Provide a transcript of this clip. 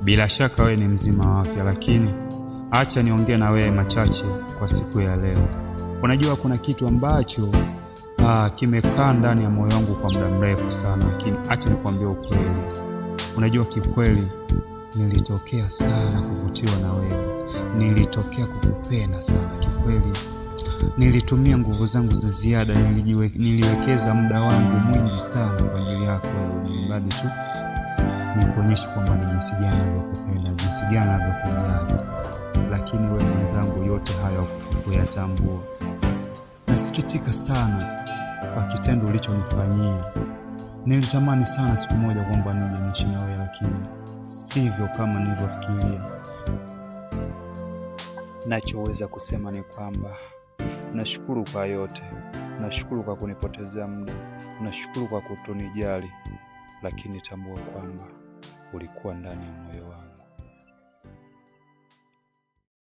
Bila shaka wewe ni mzima wa afya, lakini acha niongee na wewe machache kwa siku ya leo. Unajua kuna kitu ambacho kimekaa ndani ya moyo wangu kwa muda mrefu sana, lakini acha nikwambie ukweli. Unajua kikweli nilitokea sana kuvutiwa na wewe. Nilitokea kukupenda sana kikweli. Nilitumia nguvu zangu za ziada, niliwekeza muda wangu mwingi sana kwa ajili yako wewe, mradi tu nikuonyeshe kwamba ni jinsi gani ninavyokupenda, jinsi gani ninavyokujali. Lakini wewe mwenzangu, yote hayo hukuyatambua. Nasikitika sana kwa kitendo ulichonifanyia. Nilitamani sana siku moja kwamba nije niishi na wewe, lakini sivyo kama nilivyofikiria. Nachoweza kusema ni kwamba nashukuru kwa yote. Nashukuru kwa kunipotezea muda. Nashukuru kwa kutonijali. Lakini tambua kwamba ulikuwa ndani ya moyo wangu.